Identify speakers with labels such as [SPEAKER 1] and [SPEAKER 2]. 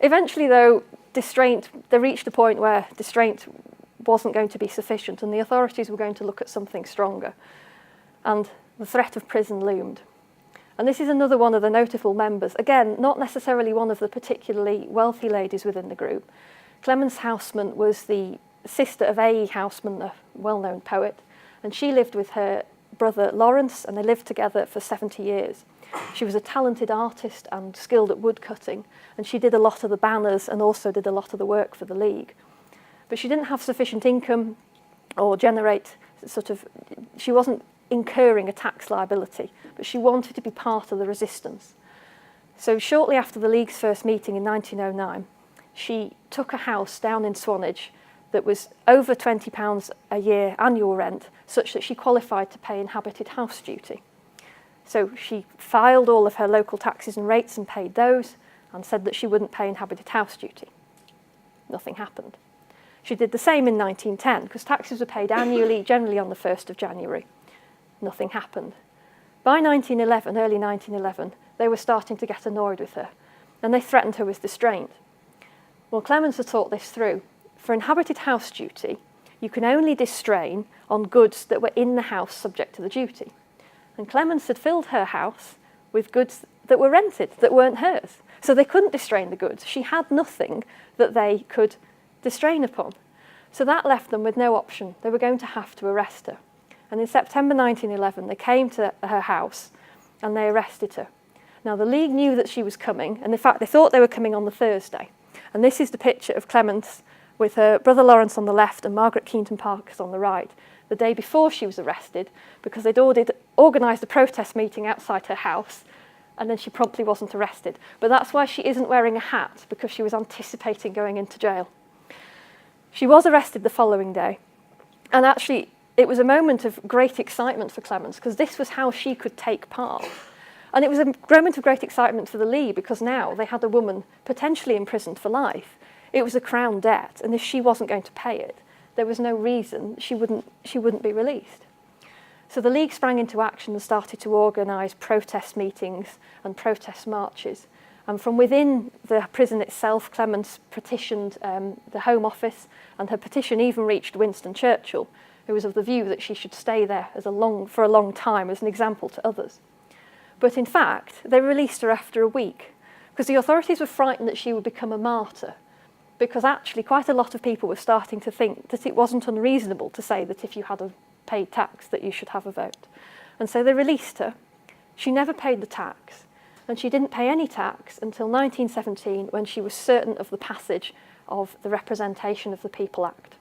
[SPEAKER 1] Eventually, though, they reached a point where distraint wasn't going to be sufficient and the authorities were going to look at something stronger. And the threat of prison loomed. And this is another one of the notable members. Again, not necessarily one of the particularly wealthy ladies within the group. Clemence Housman was the sister of A.E. Housman, a well-known poet, and she lived with her brother Lawrence, and they lived together for 70 years. She was a talented artist and skilled at woodcutting, and she did a lot of the banners and also did a lot of the work for the League. But she didn't have sufficient income or generate she wasn't incurring a tax liability, but she wanted to be part of the resistance. So shortly after the League's first meeting in 1909, she took a house down in Swanage that was over £20 a year annual rent, such that she qualified to pay inhabited house duty. So she filed all of her local taxes and rates and paid those, and said that she wouldn't pay inhabited house duty. Nothing happened. She did the same in 1910, because taxes were paid annually, generally on the 1st of January. Nothing happened. By 1911, early 1911, they were starting to get annoyed with her, and they threatened her with distraint. Well, Clemence had thought this through. For inhabited house duty, you can only distrain on goods that were in the house subject to the duty. And Clemence had filled her house with goods that were rented, that weren't hers. So they couldn't distrain the goods. She had nothing that they could distrain upon. So that left them with no option. They were going to have to arrest her. And in September 1911, they came to her house and they arrested her. Now, the League knew that she was coming, and in fact, they thought they were coming on the Thursday. And this is the picture of Clemence with her brother Lawrence on the left and Margaret Keaton Parkes on the right, the day before she was arrested, because they'd organised a protest meeting outside her house, and then she promptly wasn't arrested. But that's why she isn't wearing a hat, because she was anticipating going into jail. She was arrested the following day, and actually it was a moment of great excitement for Clemence, because this was how she could take part. And it was a moment of great excitement for the League, because now they had a woman potentially imprisoned for life. It was a Crown debt, and if she wasn't going to pay it, there was no reason she wouldn't be released. So the League sprang into action and started to organise protest meetings and protest marches. And from within the prison itself, Clemence petitioned the Home Office, and her petition even reached Winston Churchill, who was of the view that she should stay there for a long time as an example to others. But in fact, they released her after a week, because the authorities were frightened that she would become a martyr, because actually quite a lot of people were starting to think that it wasn't unreasonable to say that if you had a paid tax that you should have a vote. And so they released her. She never paid the tax, and she didn't pay any tax until 1917, when she was certain of the passage of the Representation of the People Act.